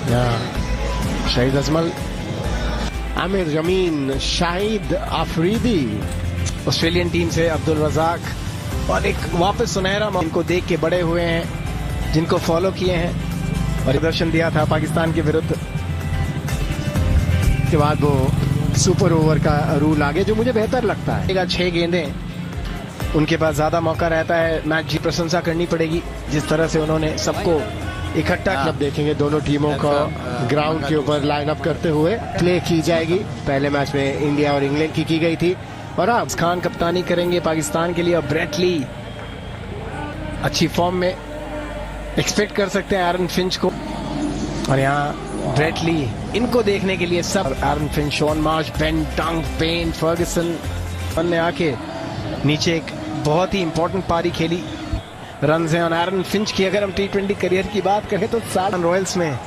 शाहिद अजमल, आमिर जमीन, Shahid Afridi, Australian team से अब्दुल रजाक और एक वापस सुनहरा इनको देख के बड़े हुए हैं, जिनको फॉलो किए हैं और प्रदर्शन दिया था पाकिस्तान के विरुद्ध। के बाद वो सुपर ओवर का रूल आगे जो मुझे बेहतर लगता है। 6 गेंदें उनके पास ज्यादा मौका रहता है, मैच की प्रशंसा करनी पड़ेगी जिस तरह से उन्होंने सबको इकट्ठा। अब देखेंगे दोनों टीमों को ग्राउंड के ऊपर लाइन अप करते हुए प्ले की जाएगी। पहले मैच में इंडिया और इंग्लैंड की गई थी और अब खान कप्तानी करेंगे पाकिस्तान के लिए। और ब्रेट ली अच्छी फॉर्म में, एक्सपेक्ट कर सकते हैं एरन फिंच को। और यहाँ ब्रेट ली, इनको देखने के लिए सब, Aaron Finch, Shaun Marsh, Ben डंक, पेन, फर्गसन ने आके नीचे एक बहुत ही इंपॉर्टेंट पारी खेली। रन हैं और एरन फिंच की अगर हम T20 करियर की बात करें तो रॉयल्स में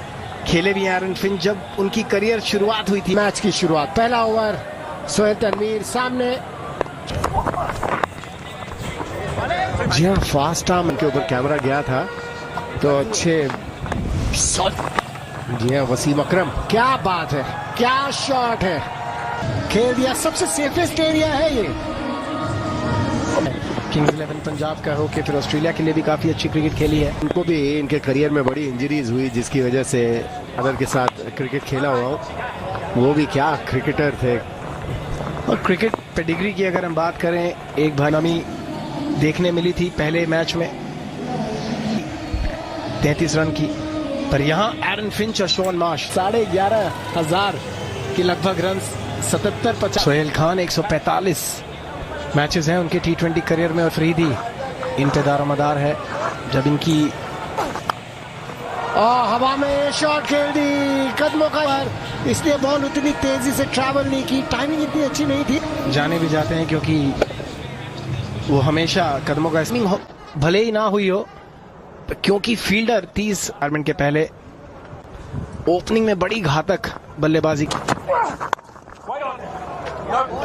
खेले भी एरन फिंच जब उनकी करियर शुरुआत हुई थी। मैच की शुरुआत, पहला ओवर, सोहेल तनवीर सामने। जी हाँ, फास्ट आर्म के ऊपर कैमरा गया था तो अच्छे। जी हाँ, वसीम अकरम, क्या बात है, क्या शॉट है, खेल दिया। सबसे सेफेस्ट एरिया है ये। किंग्स 11 पंजाब का हो के फिर ऑस्ट्रेलिया के लिए भी काफी अच्छी क्रिकेट खेली है। उनको भी इनके करियर में बड़ी इंजरीज हुई जिसकी वजह से अदर के साथ क्रिकेट खेला हुआ हो। वो भी क्या क्रिकेटर थे। और क्रिकेट पेडिग्री की अगर हम बात करें, एक भानामी देखने मिली थी पहले मैच में 33 रन की, पर यहाँ एरन फिंच और शॉन मार्श 11,500 के लगभग रन, 77-50। सोहेल खान 145 मैचेस हैं उनके T20 करियर में और फरीदी इन पे दारोमदार है। जब इनकी हवा में शॉट खेल दी कदमों का, इसलिए बॉल उतनी तेजी से ट्रैवल नहीं की, टाइमिंग इतनी अच्छी नहीं थी। जाने भी जाते हैं क्योंकि वो हमेशा कदमों का स्विंग भले ही ना हुई हो, क्योंकि फील्डर 30 टूर्नामेंट के पहले ओपनिंग में बड़ी घातक बल्लेबाजी की।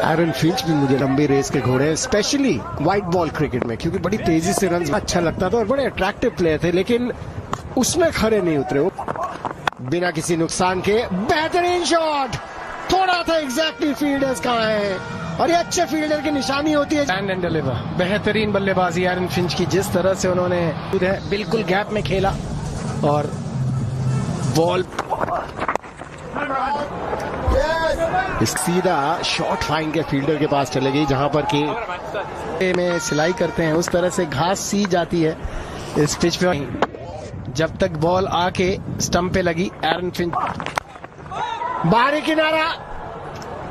एरन फिंच भी मुझे लंबी रेस के घोड़े, स्पेशली व्हाइट बॉल क्रिकेट में, क्योंकि बड़ी तेजी से रन अच्छा लगता था और बड़े अट्रैक्टिव प्लेयर थे, लेकिन उसमें खड़े नहीं उतरे वो। बिना किसी नुकसान के बेहतरीन शॉट, थोड़ा था एग्जैक्टली फील्डर्स कहाँ है और ये अच्छे फील्डर की निशानी होती है। स्टैंड एंड डिलीवर, बेहतरीन बल्लेबाजी एरन फिंच की, जिस तरह से उन्होंने बिल्कुल गैप में खेला और बॉल सीधा शॉट फाइन के फील्डर के पास चले गई, जहां पर कि में सिलाई करते हैं उस तरह से घास सी जाती है इस पिच पे। जब तक बॉल आके स्टंप पे लगी, एरन फिंच बाहरी किनारा,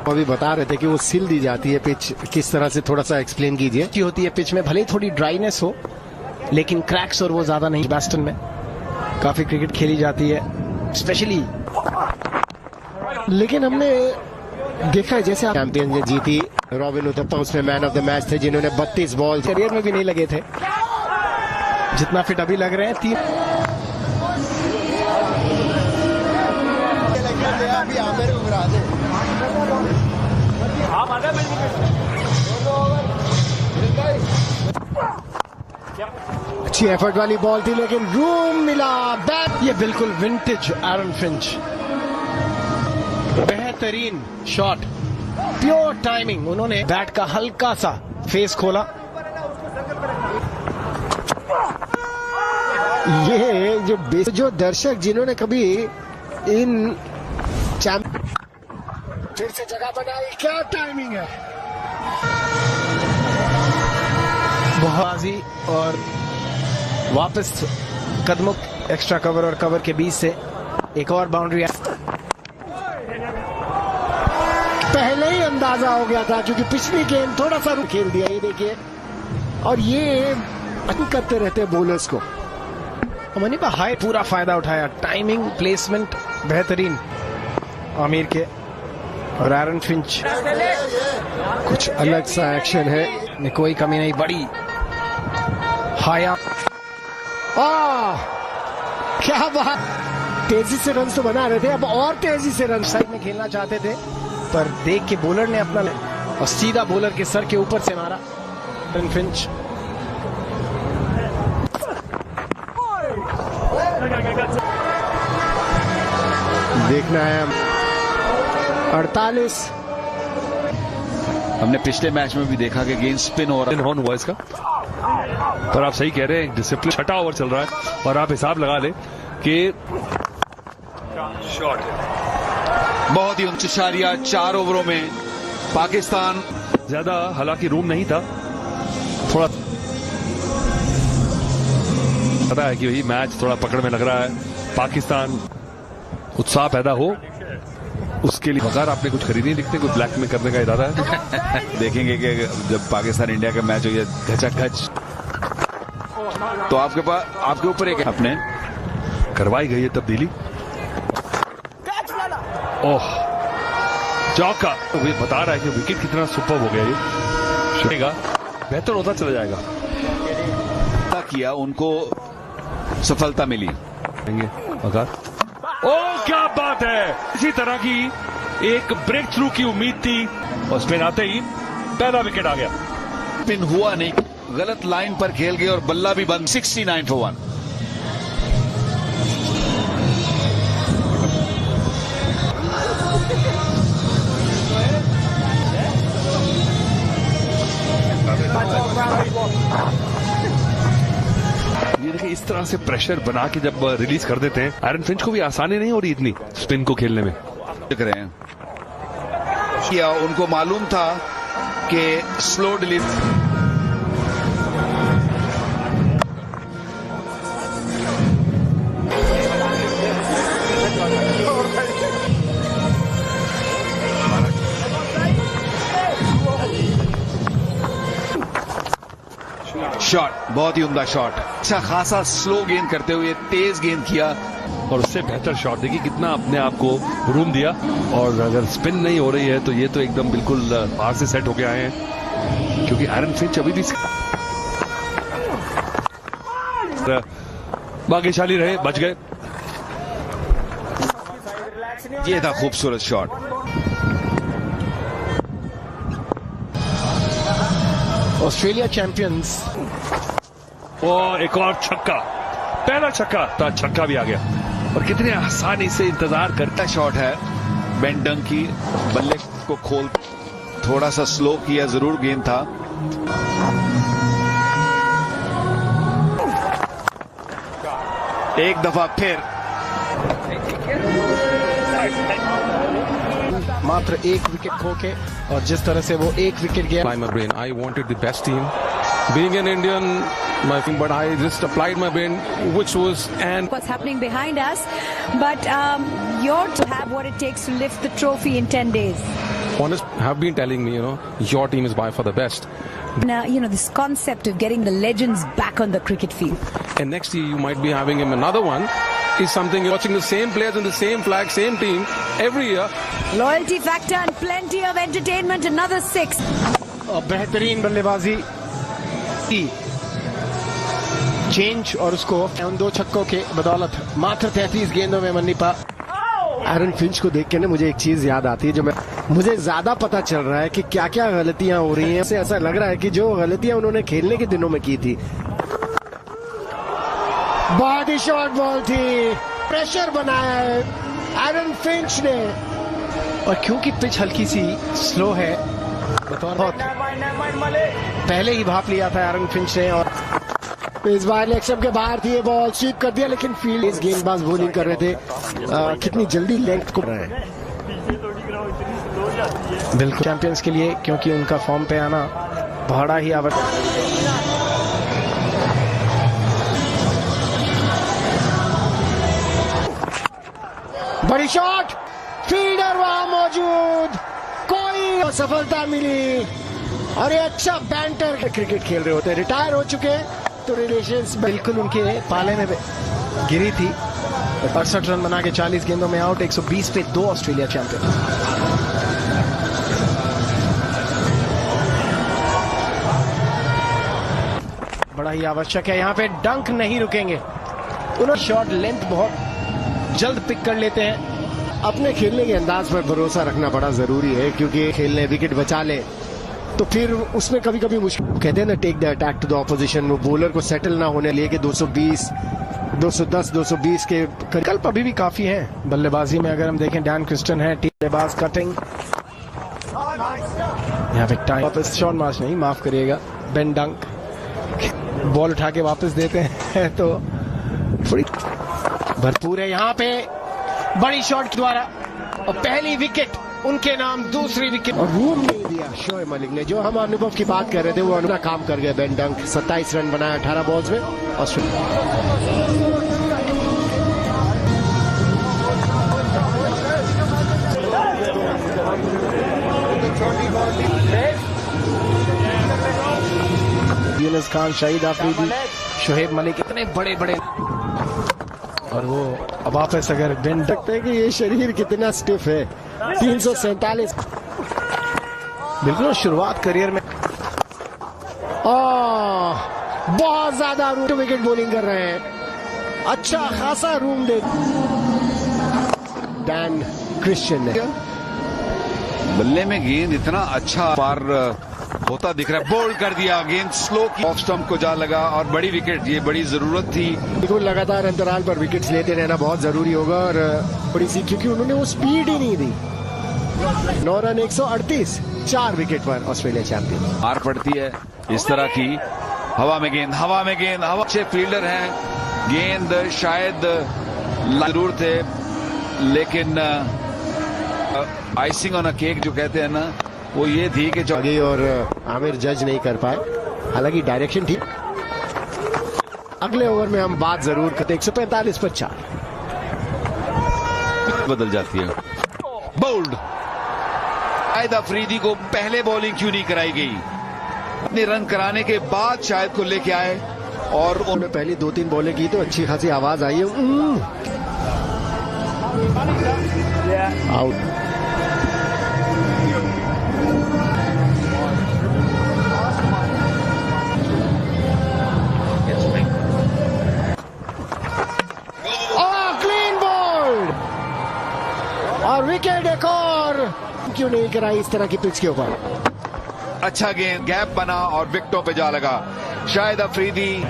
अभी बता रहे थे कि वो सिल दी जाती है पिच किस तरह से, थोड़ा सा एक्सप्लेन कीजिए। की होती है पिच में, भले ही थोड़ी ड्राइनेस हो लेकिन क्रैक्स और वो ज्यादा नहीं। वेस्टर्न में काफी क्रिकेट खेली जाती है स्पेशली, लेकिन हमने देखा है जैसे चैंपियन जीती रॉबिन उथप्पा, उसमें मैन ऑफ द मैच थे जिन्होंने 32 बॉल करियर में भी नहीं लगे थे जितना फिट अभी लग रहे हैं। 3 अच्छी एफर्ट वाली बॉल थी लेकिन रूम मिला बैट। ये बिल्कुल विंटेज एरन फिंच, बेहतरीन शॉट, प्योर टाइमिंग। उन्होंने बैट का हल्का सा फेस खोला। ये जो दर्शक जिन्होंने कभी इन फिर से जगह बनाई, क्या टाइमिंग है, बाजी और वापस कदमों एक्स्ट्रा कवर और कवर के बीच से एक और बाउंड्री। पहले ही अंदाजा हो गया था क्योंकि पिछली गेंद थोड़ा सा खेल दिया, ये देखिए। और ये करते रहते बॉलर्स को, हमने हाई पूरा फायदा उठाया, टाइमिंग, प्लेसमेंट बेहतरीन आमिर के। और एरन फिंच कुछ अलग सा एक्शन है, कोई कमी नहीं, बड़ी हाया, क्या बात, तेजी से रन तो बना रहे थे, अब और तेजी से रन साइड में खेलना चाहते थे, पर देख के बॉलर ने अपना और सीधा बॉलर के सर के ऊपर से मारा। एरन फिंच देखना है 48। हमने पिछले मैच में भी देखा कि गेंद स्पिन हो रहा हुआ इसका, पर आप सही कह रहे हैं, डिसिप्लिन। छठा ओवर चल रहा है और आप हिसाब लगा ले कि शॉट बहुत ही उच्चारिया 4 ओवरों में पाकिस्तान ज्यादा, हालांकि रूम नहीं था, थोड़ा पता है कि वही मैच थोड़ा पकड़ में लग रहा है। पाकिस्तान उत्साह पैदा हो उसके लिए वकार आपने कुछ खरीदी दिखते, कोई ब्लैक में करने का इरादा है? देखेंगे कि जब पाकिस्तान इंडिया का मैच हो या घचाघच, तो आपके पास आपके ऊपर एक अपने करवाई गई है तब्दीली। ओह, चौका बता रहा है कि विकेट कितना सुपर हो गया, ये चलेगा बेहतर होता चला जाएगा। किया उनको सफलता मिली। वकार, ओ क्या बात है, इसी तरह की एक ब्रेक थ्रू की उम्मीद थी और स्पिन आते ही पहला विकेट आ गया। स्पिन हुआ नहीं, गलत लाइन पर खेल गए और बल्ला भी बंद। 69 for 1। ये देखिए इस तरह से प्रेशर बना के जब रिलीज कर देते हैं, आयरन फिंच को भी आसानी नहीं हो रही इतनी स्पिन को खेलने में। देख रहे हैं या उनको मालूम था कि स्लो डिलीवरी शॉट, बहुत ही उम्दा शॉट। अच्छा खासा स्लो गेंद करते हुए तेज गेंद किया और उससे बेहतर शॉट। देखिए कितना अपने आप को रूम दिया, और अगर स्पिन नहीं हो रही है तो ये तो एकदम बिल्कुल बाहर से सेट होके आए हैं, क्योंकि आयरन फिंच अभी भी भाग्यशाली रहे, बच गए। ये था खूबसूरत शॉट। Australia champions. और एक और छक्का, पहला छक्का था, छक्का भी आ गया और कितने आसानी से इंतजार करता शॉट है। बेन डंक की बल्ले को खोल, थोड़ा सा स्लो किया जरूर गेंद था। एक दफा फिर मात्र एक विकेट खो के, और जिस तरह से वो एक विकेट गया। My brain. I wanted the best team. Being an Indian, but I just applied my brain, which was and what's happening behind us. But you're to have what it takes to lift the trophy in 10 days. honest have been telling me, your team is by far the best. Now, this concept of getting the legends back on the cricket field. And next year you might be having him another one. Is something you're watching the same players in the same flag, same team every year. Loyalty factor and plenty of entertainment. Another 6. बेहतरीन बल्लेबाजी, change, और उसको उन 2 छक्कों के बदौलत मात्र 33 गेंदों में मन्नीपा। आयरन फिंच को देख के ना मुझे एक चीज याद आती है, जो मुझे ज्यादा पता चल रहा है कि क्या क्या गलतियां हो रही हैं। ऐसा लग रहा है कि जो गलतियां उन्होंने खेलने के दिनों में की थी। बहुत ही शॉर्ट बॉल थी, प्रेशर बनाया है आयरन फिंच ने, और क्योंकि पिच हल्की सी स्लो है, बहुत पहले ही भाप लिया था आयरन फिंच ने, और इस बार लेग के बाहर थी ये बॉल, स्वीप कर दिया, लेकिन फील्ड इस गेंदबाज बॉलिंग कर रहे थे। कितनी जल्दी लेंथ को रहे हैं बिल्कुल चैंपियंस के लिए, क्योंकि उनका फॉर्म पे आना बड़ा ही आवश्यक। बड़ी शॉट, फील्डर वहां मौजूद, कोई सफलता मिली, और ये अच्छा बैंटर क्रिकेट खेल रहे होते हैं। रिटायर हो चुके तो रिलेशंस बिल्कुल उनके पाले में गिरी थी। 68 रन बना के 40 गेंदों में आउट, 120 पे 2 ऑस्ट्रेलिया चैंपियन। बड़ा ही आवश्यक है, यहाँ पे डंक नहीं रुकेंगे। उन्होंने शॉट लेंथ बहुत जल्द पिक कर लेते हैं। अपने खेलने के अंदाज पर भरोसा रखना बड़ा जरूरी है, क्योंकि खेलने विकेट बचा ले तो फिर उसमें कभी कभी मुश्किल। कहते हैं ना, take the attack to the opposition. वो बॉलर को सेटल ना होने लिए कि 220 210 220 के विकल्प अभी भी काफी हैं बल्लेबाजी में। अगर हम देखें डैन क्रिस्टन है बल्लेबाज, कटिंग यहाँ पे टाइम वापस शॉन मार्च नहीं, माफ करिएगा, बेन डंक बॉल उठा के वापस देते हैं तो भरपूर है यहाँ पे, बड़ी शॉट द्वारा और पहली विकेट उनके नाम, दूसरी विकेट और रूम नहीं दिया शोएब मलिक ने। जो हम अनुभव की बात कर रहे थे वो अपना काम कर गए। बेन डंक 27 रन बनाया 18 बॉल्स में। यूनुस खान, शाहिद अफरीदी, शोएब मलिक, इतने बड़े बड़े, और वो अब वापस अगर बेन सकते हैं कि ये शरीर कितना स्टिफ है। 347 बिल्कुल शुरुआत करियर में बहुत ज्यादा विकेट बॉलिंग कर रहे हैं, अच्छा खासा रूम दे डैन क्रिस्टियन ने। बल्ले में गेंद इतना अच्छा पार होता दिख रहा है, बोल्ड कर दिया, गेंद स्लो की ऑफ स्टंप को जा लगा और बड़ी विकेट, ये बड़ी जरूरत थी। बिल्कुल लगातार अंतराल पर विकेट्स लेते रहना बहुत जरूरी होगा और बड़ी सी, क्योंकि उन्होंने वो स्पीड ही नहीं दी। 9 रन 138, 4 विकेट पर ऑस्ट्रेलिया चैंपियन। मार पड़ती है इस तरह की, हवा में गेंद, हवा में गेंद, हवा, अच्छे फील्डर हैं, गेंद शायद जरूर थे लेकिन आइसिंग ऑन अ केक जो कहते हैं ना, वो ये थी कि आगे और आमिर जज नहीं कर पाए, हालांकि डायरेक्शन ठीक। अगले ओवर में हम बात जरूर करते। 145 पर 4 बदल जाती है। बोल्ड, शायद अफरीदी को पहले बॉलिंग क्यों नहीं कराई गई? अपने रन कराने के बाद शायद को लेके आए और उन्होंने पहली 2-3 बॉलें की तो अच्छी खासी आवाज आई है। आउट। और विकेट एक और क्यों नहीं कराई इस तरह की पिच के ऊपर। अच्छा गेंद, गैप बना और विकेटों पे जा लगा। शायद अफरीदी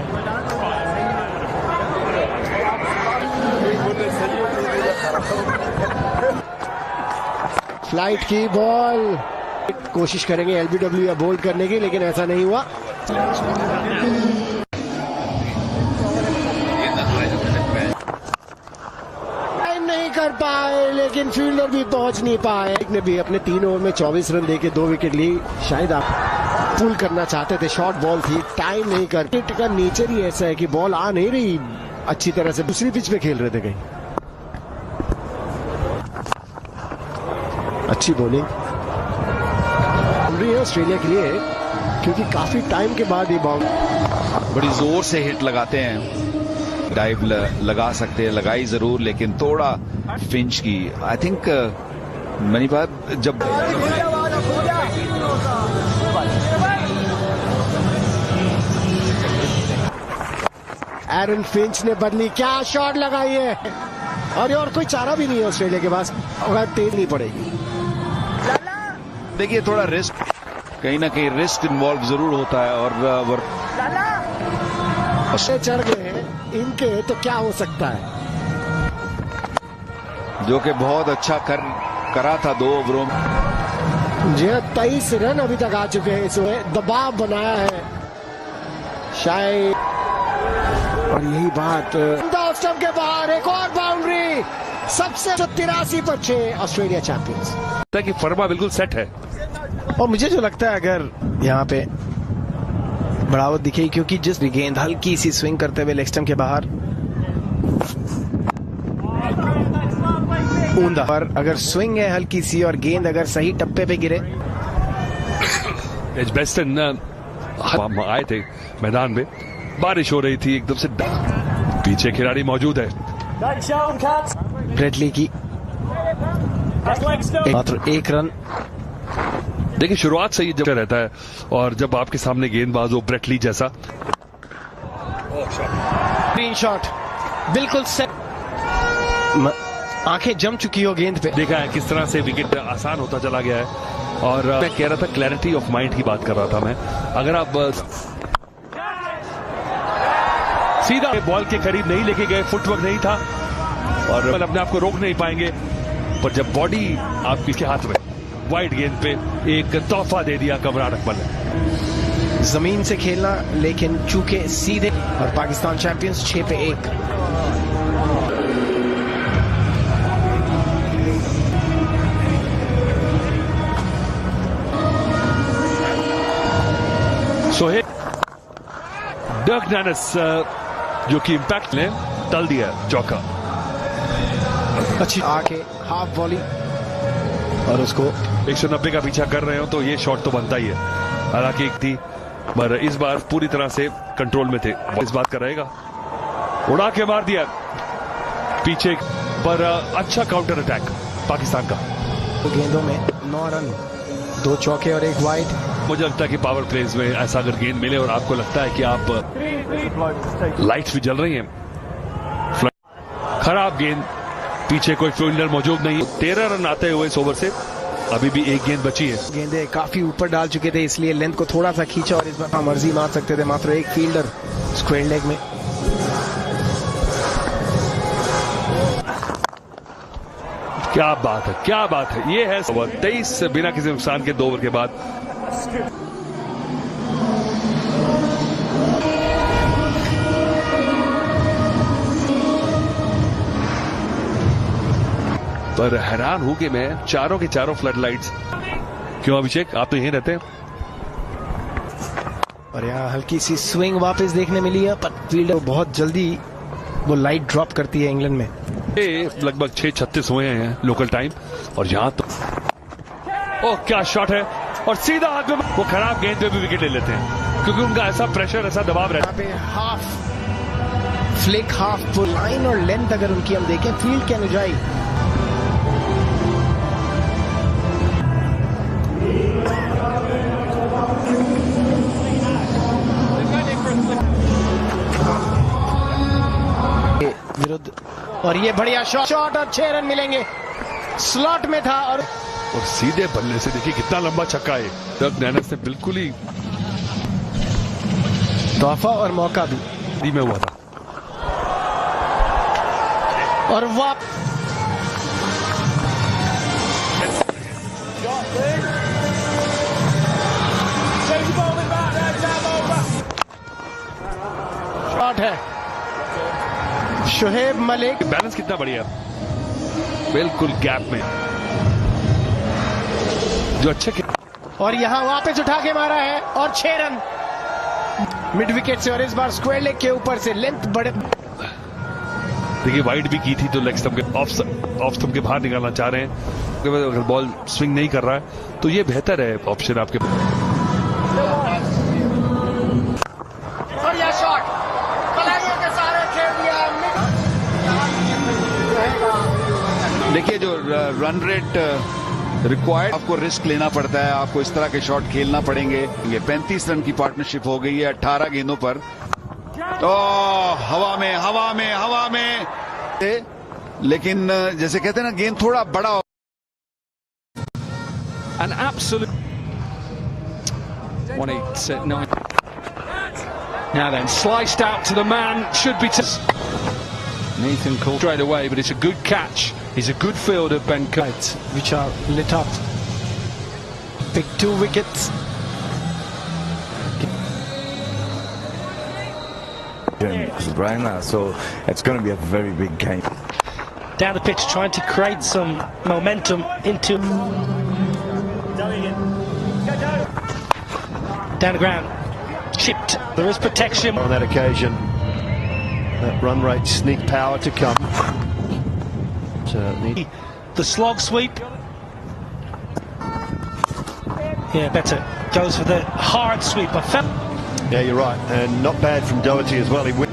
फ्लाइट की बॉल, कोशिश करेंगे एलबीडब्ल्यू या बोल्ड करने की, लेकिन ऐसा नहीं हुआ। नहीं कर पाए लेकिन फील्डर भी पहुंच नहीं पाए। ने भी अपने 3 ओवर में 24 रन देके 2 विकेट ली। शायद आप पुल करना चाहते थे, शॉर्ट बॉल थी, टाइम नहीं कर। क्रिकेट का नेचर ही ऐसा है कि बॉल आ नहीं रही अच्छी तरह से, दूसरी पिच पे खेल रहे थे कहीं। अच्छी बॉलिंग है ऑस्ट्रेलिया के लिए, क्योंकि काफी टाइम के बाद ये बॉल बड़ी जोर से हिट लगाते हैं। डाइव लगा सकते हैं, लगाई जरूर, लेकिन थोड़ा फिंच की। आई थिंक मैंने बात जब एरन फिंच ने बदली, क्या शॉट लगाई है, और कोई चारा भी नहीं है ऑस्ट्रेलिया के पास, अगर तेज नहीं पड़ेगी। देखिए थोड़ा रिस्क, कहीं ना कहीं रिस्क इन्वॉल्व जरूर होता है और चढ़ गए हैं इनके तो क्या हो सकता है, जो कि बहुत अच्छा करा था 2 ओवरों में। जी 23 रन अभी तक आ चुके हैं, इसमें दबाव बनाया है शायद, और यही बात स्टंप के बाहर एक और बाउंड्री, सबसे 83 पर 6 ऑस्ट्रेलिया चैंपियंस। कि फर्मा बिल्कुल सेट है, और मुझे जो लगता है अगर यहाँ पे बढ़ावत दिखेगी, क्योंकि जिस गेंद हल्की सी स्विंग करते हुए लेग स्टंप के बाहर ऊंधा, पर अगर स्विंग है हल्की सी और गेंद अगर सही टप्पे पे गिरे। एजबेस्टन हम आए थे मैदान में, बारिश हो रही थी, एकदम से पीछे खिलाड़ी मौजूद है ब्रेटली की, मात्र 1 रन। देखिए शुरुआत से ही जब रहता है, और जब आपके सामने गेंदबाज हो ब्रेटली जैसा। ग्रीन शॉट बिल्कुल सेट, आंखें जम चुकी हो गेंद पे। देखा है किस तरह से विकेट आसान होता चला गया है, और मैं कह रहा था क्लैरिटी ऑफ माइंड की बात कर रहा था मैं। अगर आप सीधा बॉल के करीब नहीं लेके गए, फुटवर्क नहीं था और अपने आप को रोक नहीं पाएंगे। पर जब बॉडी आपके हाथ में, वाइड गेंद पे एक तोहफा दे दिया कमरान अकमल ने। जमीन से खेलना लेकिन चूके सीधे, और पाकिस्तान चैंपियंस 6-1। सोहेल डर्क नैनस जो कि इंपैक्ट ने तल दिया चौका। अच्छी आके हाफ वॉली और उसको 190 का पीछा कर रहे हो तो ये शॉट तो बनता ही है। हालांकि एक थी पर इस बार पूरी तरह से कंट्रोल में थे, इस बात का रहेगा। उड़ा के मार दिया पीछे पर अच्छा काउंटर अटैक पाकिस्तान का। गेंदों में 9 रन, 2 चौके और 1 वाइड। मुझे लगता है कि पावर प्लेज में ऐसा अगर गेंद मिले और आपको लगता है कि आप लाइट्स भी जल रही हैं, खराब गेंद, पीछे कोई फील्डर मौजूद नहीं, 13 रन आते हुए इस ओवर से अभी भी एक गेंद बची है। गेंदे काफी ऊपर डाल चुके थे, इसलिए लेंथ को थोड़ा सा खींचा और इस बार मर्जी मार सकते थे, मात्र एक फील्डर स्क्वायर लेग में। क्या बात है, क्या बात है। ये है 23 बिना किसी नुकसान के 2 ओवर के बाद। पर हैरान हूं कि मैं चारों के चारों फ्लड लाइट्स। क्यों अभिषेक, आप तो यहीं रहते हैं? और यहाँ हल्की सी स्विंग वापस देखने मिली है, पर फील्डर बहुत जल्दी वो लाइट ड्रॉप करती है इंग्लैंड में। लगभग 6:36 हुए हैं लोकल टाइम और यहां तो ओह क्या शॉट है, और सीधा हाथ में वो खराब गेंद पे भी विकेट ले लेते हैं क्योंकि उनका ऐसा प्रेशर, ऐसा दबाव रहता है। Half flick, half full line और लेंथ अगर उनकी हम देखें, फील्ड के अनुजाई विरुद्ध, और ये बढ़िया शॉट और 6 रन मिलेंगे। स्लॉट में था और सीधे बल्ले से देखिए कितना लंबा छक्का है। डर्क नैनस ने बिल्कुल ही तोहफा और मौका भी में हुआ था। और वाप शॉट है शोहेब मलिक। बैलेंस कितना बढ़िया, बिल्कुल गैप में जो अच्छे और यहां वापस उठा के मारा है और 6 रन मिड विकेट से, और इस बार स्क्वायर लेग के ऊपर से लेंथ बड़े। देखिए वाइड भी की थी तो लेग स्टंप के ऑफ स्टंप के बाहर निकालना चाह रहे हैं। अगर बॉल स्विंग नहीं कर रहा है तो ये बेहतर है ऑप्शन आपके। और यह शॉट के सारे खेल दिया। देखिए जो रन रेट रिक्वायर्ड, आपको रिस्क लेना पड़ता है, आपको इस तरह के शॉट खेलना पड़ेंगे। ये 35 रन की पार्टनरशिप हो गई है 18 गेंदों पर। तो हवा में लेकिन जैसे कहते हैं ना, गेंद थोड़ा बड़ा हो। An absolute 189. Now then, sliced out to the man, should be Nathan called straight away, but it's a good catch. He's a good fielder, Ben Kite, which are lit up. Pick 2 wickets. Right now, so it's going to be a very big game. Down the pitch, trying to create some momentum into down the ground, chipped. There is protection on that occasion. That run rate, sneak power to come. The slog sweep. Yeah, better. Goes for the hard sweep. I felt. Yeah, you're right, and not bad from Doherty as well. He went.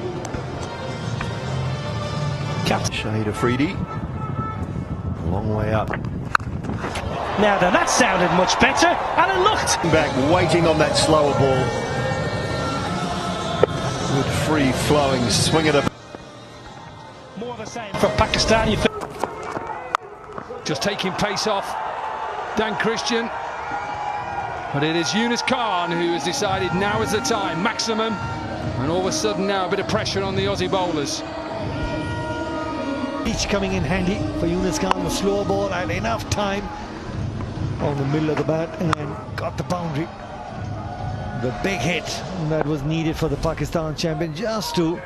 Shahid Afridi, a long way up. Now then, that sounded much better, and it looked back, waiting on that slower ball. Good free flowing swing at a. More of the same for Pakistan. Just taking pace off Dan Christian. But it is Yunus Khan who has decided now is the time. Maximum And all of a sudden now a bit of pressure on the Aussie bowlers. Each coming in handy for Yunus Khan. The slow ball had enough time on the middle of the bat and got the boundary. The big hit that was needed for the Pakistan champion just to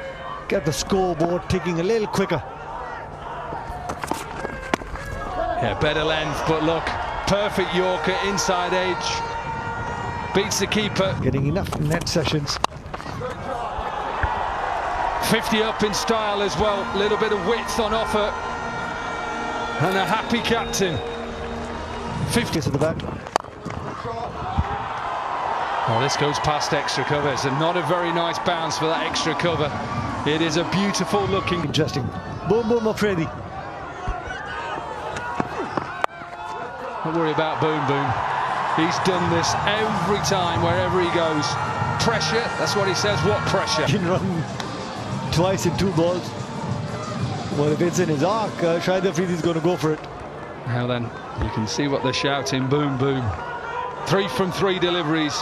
get the scoreboard ticking a little quicker. Yeah, better length, but look, perfect Yorker, inside edge, beats the keeper. Getting enough net sessions. 50 up in style as well, a little bit of width on offer, and a happy captain. 50 to the back. Oh, this goes past extra cover. It's not a very nice bounce for that extra cover. It is a beautiful looking. Interesting. Boom, boom, Afridi. Don't worry about Boom Boom. He's done this every time wherever he goes. Pressure, that's what he says. What pressure? He can run twice in 2 balls. Well, if it's in his arc, Shahid Afridi's going to go for it. Now then, you can see what they're shouting. Boom Boom. 3 from 3 deliveries.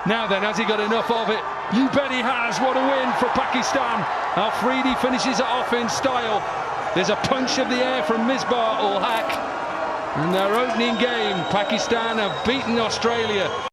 Now then, has he got enough of it? You bet he has. What a win for Pakistan. Afridi finishes it off in style. There's a punch of the air from Misbah-ul-Haq. In their opening game, Pakistan have beaten Australia.